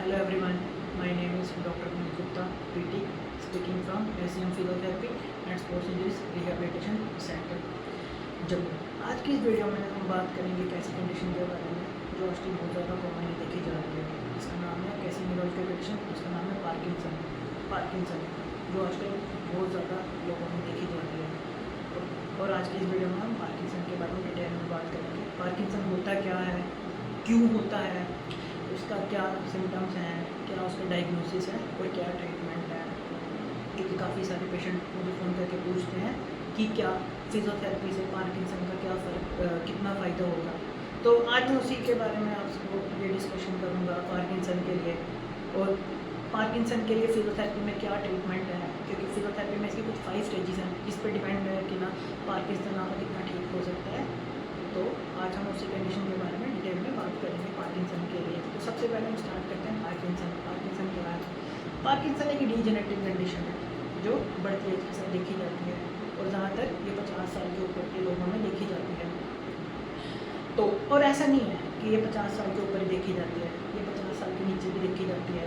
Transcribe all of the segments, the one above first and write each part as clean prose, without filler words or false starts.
Hello everyone, my name is Dr. Puneet Gupta, PT, speaking from SCM Physiotherapy and Sports Injuries Rehabilitation Center, Jammu. आज की इस video में हम बात करेंगे कैसी कंडीशन के बारे में जो आजकल बहुत ज़्यादा कॉमनली देखी जा रही है। इसका नाम है कैसी न्यूरोलॉजिकल कंडीशन, इसका नाम है पार्किंसन जो आजकल बहुत ज़्यादा लोगों में देखी जा रही है। और आज की इस वीडियो में हम पार्किंसन के बारे में डिटेल में बात करेंगे। पार्किंसन होता क्या है, क्यों होता है, उसका क्या सिम्टम्स हैं, क्या उसका डायग्नोसिस है और क्या ट्रीटमेंट है। क्योंकि काफ़ी सारे पेशेंट मुझे फ़ोन करके पूछते हैं कि क्या फिजियोथेरेपी से पार्किंसन का क्या कितना फ़ायदा होगा। तो आज मैं उसी के बारे में आपको ये डिस्कशन करूँगा पार्किंसन के लिए, और पार्किंसन के लिए फिजियोथेरेपी में क्या ट्रीटमेंट है। क्योंकि फिजियोथेरेपी में इसकी कुछ 5 स्टेजेस हैं जिस पर डिपेंड है कि ना पार्किंसन आपका कितना ठीक हो सकता है। तो आज हम उसी कंडीशन के बारे में डिटेल में बात करेंगे पार्किंसन के लिए। तो सबसे पहले हम स्टार्ट करते हैं पार्किंसन क्या है। पार्किंसन एक डीजेनरेटिव कंडीशन है जो बढ़ती एज के साथ देखी जाती है और ज़्यादातर ये 50 साल के ऊपर के लोगों में देखी जाती है। तो और ऐसा नहीं है कि ये 50 साल के ऊपर ही देखी जाती है, ये 50 साल के नीचे भी देखी जाती है।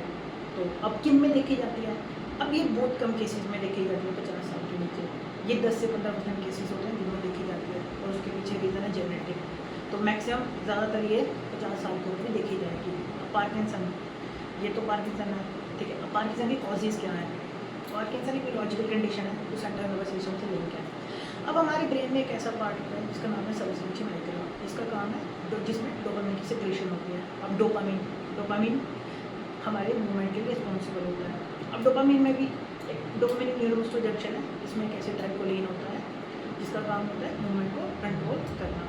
तो अब किन में देखी जाती है? अब ये बहुत कम केसेस में देखी जाती है 50 साल के नीचे। ये 10 से 15% केसेस होते हैं जिनमें देखी जाती है और उसके पीछे रीज़न है जेनेटिक। तो मैक्सिमम ज़्यादातर ये 50 साल के ऊपर ही देखी जाएगी। पार्किंसन, ये तो पार्किंसन है, ठीक है। अब पार्किंसन की कॉजेज़ क्या है? पार्किंसन एक न्यूरोलॉजिकल कंडीशन है जो सेंट्रल नर्वस सिस्टम से लिंक है। अब हमारे ब्रेन में एक ऐसा पार्ट होता है जिसका नाम है सबस्टेंशियल माइक्रो, जिसका काम है जिसमें डोपामिन की सिक्रेशन होती है। अब डोपामिन हमारे मूवमेंट के लिए रिस्पॉन्सिबल होता है। अब डोपामिन में भी डोपामिन न्यूरोमुस्कुलर जंक्शन है जिसमें एक एसिटाइलकोलिन होता है जिसका काम होता है मूवमेंट को कंट्रोल करना।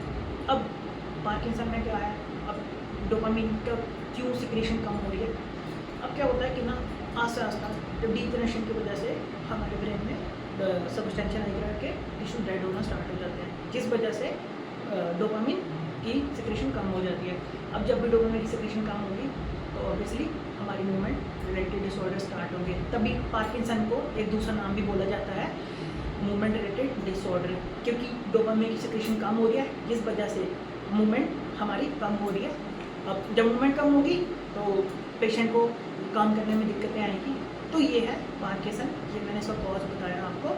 अब पार्किंसन में क्या है, अब डोपामिन का क्यों सिक्रेशन कम हो रही है। अब क्या होता है कि ना आस्ता आस्ता जब डीजनरेशन की वजह से हमारे ब्रेन में सबस्टेंशियल माइक्रो के टिश्यू डेड होना स्टार्ट हो जाते हैं, जिस वजह से डोपामिन की सिक्रेशन कम हो जाती है। अब जब भी डोपामिन की सिक्रेशन कम होगी तो ऑब्वियसली हमारी मूवमेंट रिलेटेड डिसऑर्डर स्टार्ट होंगे। तभी पार्किंसन को एक दूसरा नाम भी बोला जाता है मूवमेंट रिलेटेड डिसऑर्डर, क्योंकि डोपामिन की सिक्रेशन कम हो रही है जिस वजह से मूवमेंट हमारी कम हो रही है। अब जब मूवमेंट कम होगी तो पेशेंट को काम करने में दिक्कतें आएंगी। तो ये है पार्किंसन, ये मैंने सब कॉज बताया आपको।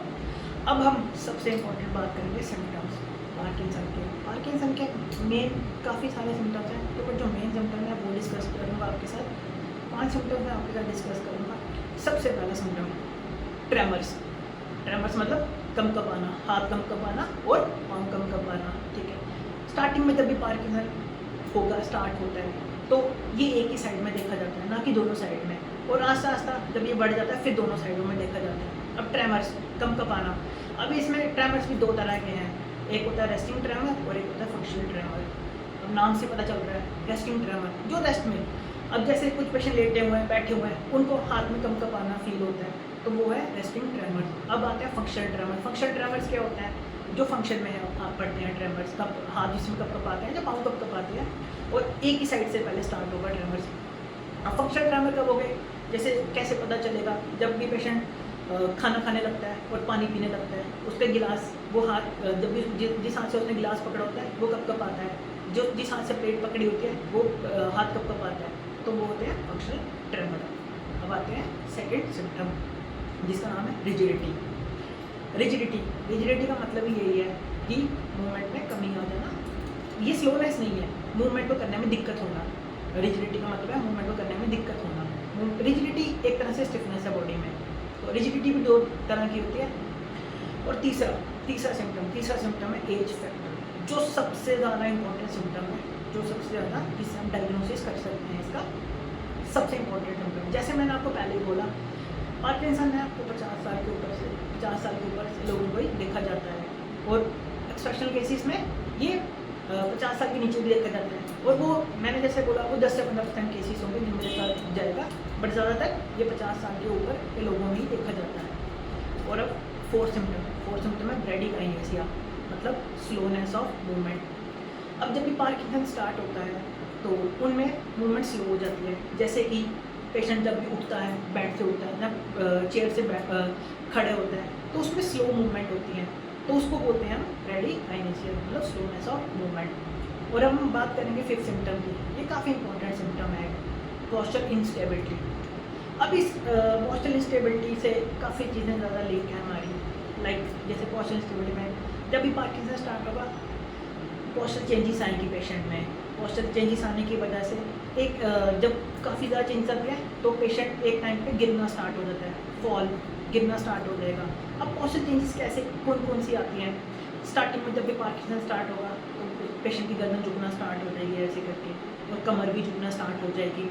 अब हम सबसे इम्पोर्टेंट बात करेंगे सिम्टम्स पार्किंसन के मेन काफ़ी सारे सिम्टम्स हैं, तो पर जो मेन सिम्टम है वो डिस्कस करूँगा आपके साथ। 5 सिम्टम्स मैं आपके साथ डिस्कस करूँगा। सबसे पहला सिम्टम ट्रेमर्स मतलब कंपकपाना, हाथ कंपकपाना और पाँव कंपकपाना, ठीक है। स्टार्टिंग में जब भी पार्किंसन स्टार्ट होता है तो ये एक ही साइड में देखा जाता है, ना कि दोनों साइड में। और आस्ता आस्ता जब ये बढ़ जाता है फिर दोनों साइडों में देखा जाता है। अब ट्रेमर्स कंपकपाना, अब इसमें ट्रेमर्स भी 2 तरह के हैं, एक होता है रेस्टिंग ट्रेमर और एक होता है फंक्शनल ट्रेमर। अब नाम से पता चल रहा है रेस्टिंग ट्रेमर जो रेस्ट में, अब जैसे कुछ पेशेंट लेटे हुए हैं, बैठे हुए हैं, उनको हाथ में कंपकपाना फील होता है, तो वो है रेस्टिंग ट्रेमर्स। अब आते हैं फंक्शनल ट्रेमर्स क्या होता है, जो फंक्शन में है आप पढ़ते हैं ट्रेमर्स, कब हाथ जिसमें कंपकपाते हैं, जब पाँव कंपकपाते हैं और एक ही साइड से पहले स्टार्ट होगा ट्रेमर्स। अब फंक्शनल ट्रेमर कब हो गए, जैसे कैसे पता चलेगा, जब भी पेशेंट खाना खाने लगता है और पानी पीने लगता है, उसका गिलास वो हाथ जब भी जिस हाथ से उसने गिलास पकड़ा होता है वो कंपकपाता है, जो जिस हाथ से प्लेट पकड़ी होती है वो हाथ कंपकपाता है, तो वो होते हैं फंक्शनल ट्रेमर। अब आते हैं सेकेंड सिम्टम जिसका नाम है रिजिडिटी का मतलब ही यही है कि मूवमेंट में कमी आ जाना। ये स्लोनेस नहीं है, मूवमेंट को करने में दिक्कत होना। रिजिडिटी का मतलब है मूवमेंट को करने में दिक्कत होना। रिजिडिटी एक तरह से स्टिफनेस है बॉडी में, तो रिजिडिटी भी 2 तरह की होती है। और तीसरा सिम्टम है एज फैक्टर, जो सबसे ज़्यादा इंपॉर्टेंट सिम्टम है, जो सबसे ज़्यादा जिससे हम डायग्नोसिस कर सकते हैं इसका सबसे इंपॉर्टेंट सिम्टम। जैसे मैंने आपको पहले ही बोला, पार्किंसन में आपको 50 साल के ऊपर से लोगों को ही देखा जाता है, और एक्सेप्शनल केसेस में ये 50 साल के नीचे भी देखा जाता है। और वो मैंने जैसे बोला वो 10 से 15% केसेस होंगे जिनमें देखा जाएगा, बट ज़्यादातर ये 50 साल के ऊपर के लोगों में ही देखा जाता है। और अब फोर्थ सिम्टम है ब्रेडिकाइनेसिया, मतलब स्लोनेस ऑफ मूवमेंट। अब जब भी पार्किंसन स्टार्ट होता है तो उनमें मूवमेंट स्लो हो जाती है। जैसे कि पेशेंट जब भी उठता है, बेड से उठता है ना, चेयर से खड़े होता है, तो उसमें स्लो मूवमेंट होती है, तो उसको बोलते हैं हम ब्रेडिकाइनेसिया, मतलब स्लोनेस ऑफ मूवमेंट। और अब हम बात करेंगे 5th सिम्टम की। ये काफ़ी इंपॉर्टेंट सिम्टम है। Posture instability. अब इस पोस्चर इंस्टेबिलिटी से काफ़ी चीज़ें ज़्यादा लिंक है हमारी, लाइक जैसे पोस्चर इंस्टेबिलिटी में जब भी पार्किंसन स्टार्ट होगा पोस्चर चेंजेस आएंगी पेशेंट में। पोस्चर चेंजेस आने की वजह से एक जब काफ़ी ज़्यादा चेंज आते हैं तो पेशेंट एक टाइम पे गिरना स्टार्ट हो जाता है, फॉल गिरना स्टार्ट हो जाएगा। अब पोस्चर चेंजेस कैसे कौन कौन सी आती हैं? स्टार्टिंग में जब भी पार्किंसन स्टार्ट होगा तो पेशेंट की गर्दन झुकना स्टार्ट हो जाएगी ऐसे करके, और कमर भी झुकना स्टार्ट हो जाएगी।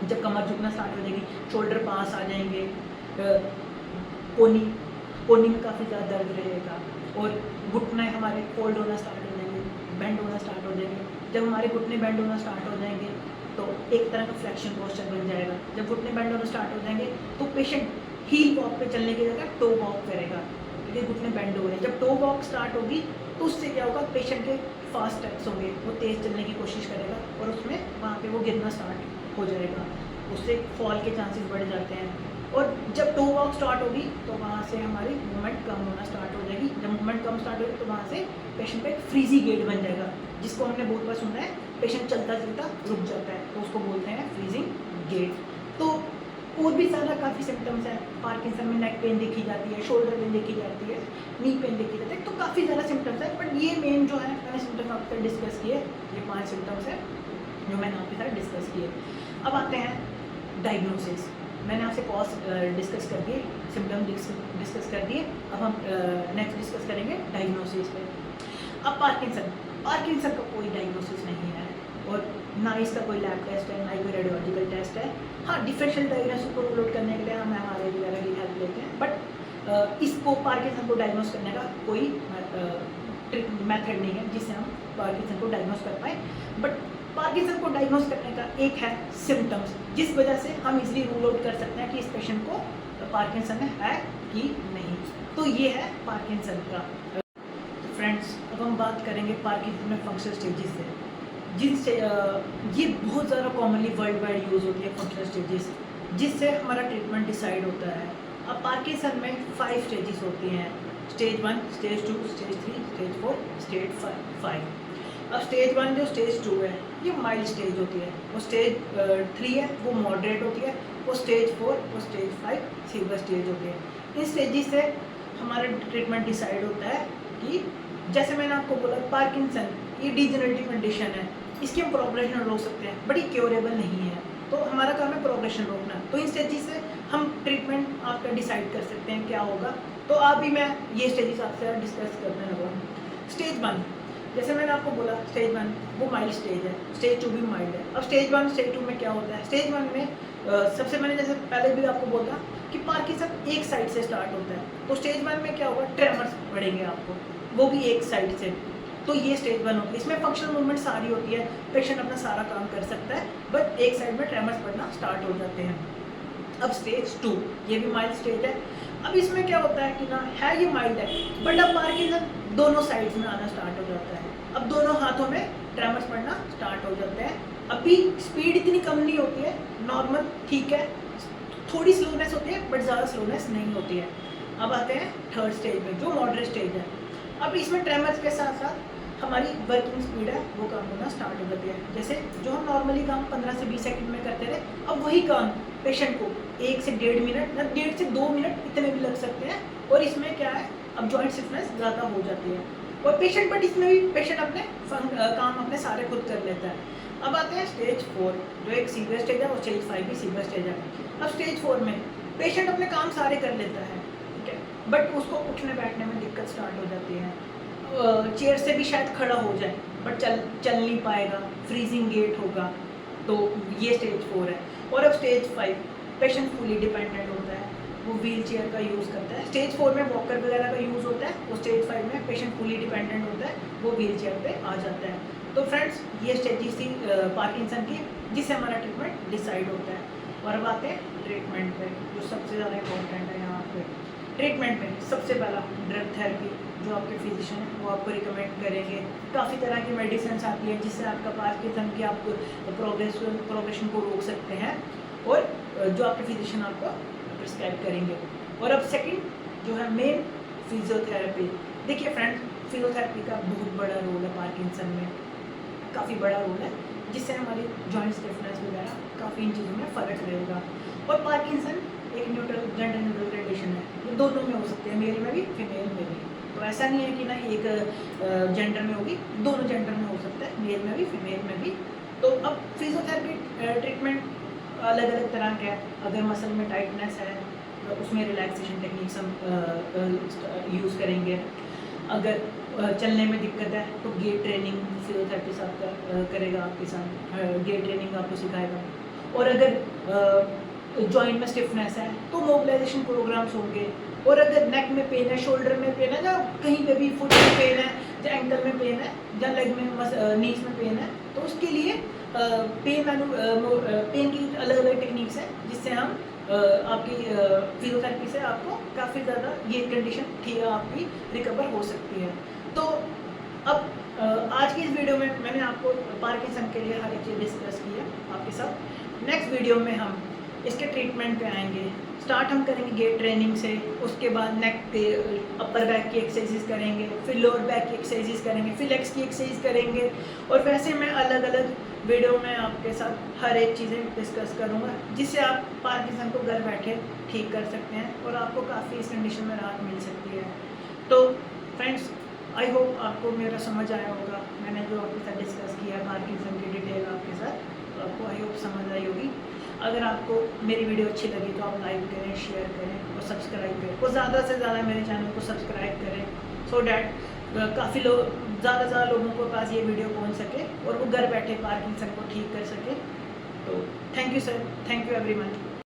जब कमर झुकना स्टार्ट हो जाएगी शोल्डर पास आ जाएंगे, कोनी में काफ़ी ज़्यादा दर्द रहेगा, और घुटने हमारे फोल्ड होना स्टार्ट हो जाएंगे, बेंड होना स्टार्ट हो जाएंगे। जब हमारे घुटने बेंड होना स्टार्ट हो जाएंगे तो एक तरह का फ्लेक्शन पोस्चर बन जाएगा। जब घुटने बेंड होना स्टार्ट हो जाएंगे तो पेशेंट हील वॉक पे चलने की जगह टो वॉक करेगा, क्योंकि घुटने बेंड हो रहे हैं। जब टो वॉक स्टार्ट होगी तो उससे क्या होगा, पेशेंट के फास्ट स्टेप्स होंगे, वो तेज़ चलने की कोशिश करेगा और उसमें वहाँ पे वो गिरना स्टार्ट हो जाएगा, उससे फॉल के चांसेस बढ़ जाते हैं। और जब टो वॉक स्टार्ट होगी तो वहाँ से हमारी मूवमेंट कम होना स्टार्ट हो जाएगी। जब मूवमेंट कम स्टार्ट होगी तो वहाँ से पेशेंट पे एक फ्रीजी गेट बन जाएगा, जिसको हमने बहुत बार सुना है, पेशेंट चलता चलता रुक जाता है तो उसको बोलते हैं फ्रीजिंग गेट। तो और भी सारा काफ़ी सिम्टम्स हैं पार्किंसन में। नेक पेन देखी जाती है, शोल्डर पेन देखी जाती है, नी पेन देखी जाती है, तो काफ़ी ज़्यादा सिम्टम्स हैं। बट ये मेन जो है मैंने सिम्टम्स आपके साथ डिस्कस किए, ये 5 सिम्टम्स हैं जो मैंने आपके साथ डिस्कस किए। अब आते हैं डायग्नोसिस। मैंने आपसे कॉज डिस्कस कर दिए, सिम्टम डिस्कस कर दिए, अब हम नेक्स्ट डिस्कस करेंगे डायग्नोसिस पे। अब पार्किंसन का कोई डायग्नोसिस नहीं है और ना इसका कोई लैब टेस्ट है, ना ही कोई रेडियोलॉजिकल टेस्ट है। हाँ, डिफरेंशियल डायग्नोसिस को रूल आउट करने के लिए हम एमआरआई वगैरह की हेल्प लेते हैं, बट इसको पार्किंसन को डायग्नोस करने का कोई मेथड नहीं है जिससे हम पार्किंसन को डायग्नोस कर पाए। बट पार्किंसन को डायग्नोस करने का एक है सिम्टम्स, जिस वजह से हम इजीली रूल आउट कर सकते हैं कि इस पेशेंट को पार्किंसन है कि नहीं। तो ये है पार्किंसन का। फ्रेंड्स, अब हम बात करेंगे पार्किंसन में फंक्शनल स्टेजेस से, जिनसे ये बहुत ज़्यादा कॉमनली वर्ल्ड वाइड यूज़ होती है फंक्शनल स्टेजेस, जिससे हमारा ट्रीटमेंट डिसाइड होता है। अब पार्किंसन में 5 स्टेजेस होती हैं, stage 1, stage 2, stage 3, stage 4, stage 5। अब स्टेज 1 जो स्टेज 2 है ये माइल्ड स्टेज होती है, वो स्टेज 3 है वो मॉडरेट होती है, वो स्टेज 4 वो स्टेज 5 सीवियर स्टेज होती है। इन स्टेजेस से हमारा ट्रीटमेंट डिसाइड होता है कि जैसे मैंने आपको बोला पार्किंसन ये डिजेनरेटिव कंडीशन है, इसकी हम प्रोग्रेशन रोक सकते हैं बट ये क्योरेबल नहीं है, तो हमारा काम है प्रोग्रेशन रोकना। तो इन स्टेजेस से हम ट्रीटमेंट आपका डिसाइड कर सकते हैं क्या होगा। तो अभी मैं ये स्टेजेस आपसे डिस्कस करने लगा। स्टेज 1, जैसे मैंने आपको बोला स्टेज 1 वो माइल्ड स्टेज है, स्टेज 2 भी माइल्ड है। अब स्टेज 1 स्टेज 2 में क्या होता है? स्टेज 1 में सबसे मैंने जैसे पहले भी आपको बोला कि पार्किंसन एक साइड से स्टार्ट होता है, तो स्टेज 1 में क्या होगा, ट्रेमर्स बढ़ेंगे आपको, वो भी एक साइड से। तो ये स्टेज 1 होती है, इसमें फंक्शनल मूवमेंट सारी होती है, पेशेंट अपना सारा काम कर सकता है, बट एक साइड में ट्रेमर्स बढ़ना स्टार्ट हो जाते हैं। अब स्टेज 2 ये भी माइल्ड स्टेज है। अब इसमें क्या होता है कि ना है ये माइल्ड है, बट अब पार्किंसन दोनों साइड्स में आना स्टार्ट हो जाता है, अब दोनों हाथों में ट्रेमर्स पड़ना स्टार्ट हो जाते हैं। अभी स्पीड इतनी कम नहीं होती है, नॉर्मल ठीक है, थोड़ी स्लोनेस होती है बट ज़्यादा स्लोनेस नहीं होती है। अब आते हैं थर्ड स्टेज में जो मॉडरेट स्टेज है। अब इसमें ट्रेमर्स के साथ साथ हमारी वर्किंग स्पीड है वो कम होना स्टार्ट हो जाती है। जैसे जो हम नॉर्मली काम 15 से 20 सेकंड में करते रहे, अब वही काम पेशेंट को 1 से 1.5 मिनट या 1.5 से 2 मिनट इतने भी लग सकते हैं। और इसमें क्या है, अब जॉइंट स्टिफनेस ज़्यादा हो जाती है और पेशेंट, बट इसमें भी पेशेंट अपने काम अपने सारे खुद कर लेता है। अब आते हैं स्टेज 4 जो एक सीवियर स्टेज है, और स्टेज 5 भी सीवियर स्टेज है। अब स्टेज 4 में पेशेंट अपने काम सारे कर लेता है, ठीक है, बट उसको उठने बैठने में दिक्कत स्टार्ट हो जाती है, चेयर से भी शायद खड़ा हो जाए बट चल नहीं पाएगा, फ्रीजिंग गेट होगा। तो ये स्टेज 4 है। और अब स्टेज 5 पेशेंट फुली डिपेंडेंट होता है, वो व्हील चेयर का यूज़ करता है। स्टेज 4 में वॉकर वगैरह का यूज़ होता है, और स्टेज 5 में पेशेंट फुली डिपेंडेंट होता है, वो व्हील चेयर पर आ जाता है। तो फ्रेंड्स, ये स्टेजेस थी पार्किंसन की, जिससे हमारा ट्रीटमेंट डिसाइड होता है। और अब आते हैं ट्रीटमेंट पे, जो सबसे ज़्यादा इम्पोर्टेंट है यहाँ पे। ट्रीटमेंट में सबसे पहला ड्रग थेरेपी, जो आपके फिजिशियन है वो आपको रिकमेंड करेंगे। काफ़ी तरह की मेडिसिन आती है जिससे आपका पार्किंसन की आप प्रोग्रेशन को रोक सकते हैं, और जो आपके फिजिशियन आपको प्रिस्क्राइब करेंगे। और अब सेकंड जो है मेन, फिजियोथेरेपी। देखिए फ्रेंड्स, फिजियोथेरेपी का बहुत बड़ा रोल है पार्किंसन में, काफ़ी बड़ा रोल है। जिससे हमारी जॉइंट स्टिफनेस वगैरह काफ़ी इन चीज़ों में फ़र्क रहेगा। और पार्किंसन एक न्यूट्रल जेंडर न्यूट्रल कंडीशन है, ये दोनों में हो सकते हैं, मेल में भी फीमेल में भी। तो ऐसा नहीं है कि ना एक जेंडर में होगी, दोनों जेंडर में हो सकता है, मेल में भी फीमेल में भी। तो अब फिजियोथेरेपी ट्रीटमेंट अलग अलग तरह का है। अगर मसल में टाइटनेस है तो उसमें रिलैक्सेशन टेक्निक्स हम यूज़ करेंगे। अगर चलने में दिक्कत है तो गेट ट्रेनिंग फिजियोथेरेपिस्ट आपका करेगा, आपके साथ गेट ट्रेनिंग आपको सिखाएगा। और अगर जॉइंट में स्टिफनेस है तो मोबिलाइजेशन प्रोग्राम्स होंगे। और अगर नेक में पेन है, शोल्डर में पेन है, या कहीं पे भी फुट में पेन है, या एंकल में पेन है, या लेग में नीज में पेन है, तो उसके लिए पेन की अलग अलग टेक्निक्स हैं जिससे हम आपकी फिजियोथेरेपी से आपको काफ़ी ज़्यादा ये कंडीशन ठीक आपकी रिकवर हो सकती है। तो अब आज की इस वीडियो में मैंने आपको पार्किंसन के लिए हर एक चीज़ डिस्कस की है आपके साथ। नेक्स्ट वीडियो में हम इसके ट्रीटमेंट पे आएंगे। स्टार्ट हम करेंगे गेट ट्रेनिंग से, उसके बाद नेक के अपर बैक की एक्सरसाइज करेंगे, फिर लोअर बैक की एक्सरसाइज करेंगे, फिर लेग्स की एक्सरसाइज करेंगे। और वैसे मैं अलग अलग वीडियो में आपके साथ हर एक चीज़ें डिस्कस करूँगा जिससे आप पार्किंसन को घर बैठे ठीक कर सकते हैं और आपको काफ़ी इस कंडीशन में राहत मिल सकती है। तो फ्रेंड्स, आई होप आपको मेरा समझ आया होगा। मैंने जो आपके साथ डिस्कस किया है पार्किंसन की डिटेल आपके साथ, तो आपको आई होप समझ आई होगी। अगर आपको मेरी वीडियो अच्छी लगी तो आप लाइक करें, शेयर करें और सब्सक्राइब करें, और ज़्यादा से ज़्यादा मेरे चैनल को सब्सक्राइब करें, सो डैट काफ़ी लोग ज़्यादा से ज़्यादा लोगों के पास ये वीडियो पहुंच सके और वो घर बैठे पार्किंसन को ठीक कर सके। तो thank you sir, thank you everyone.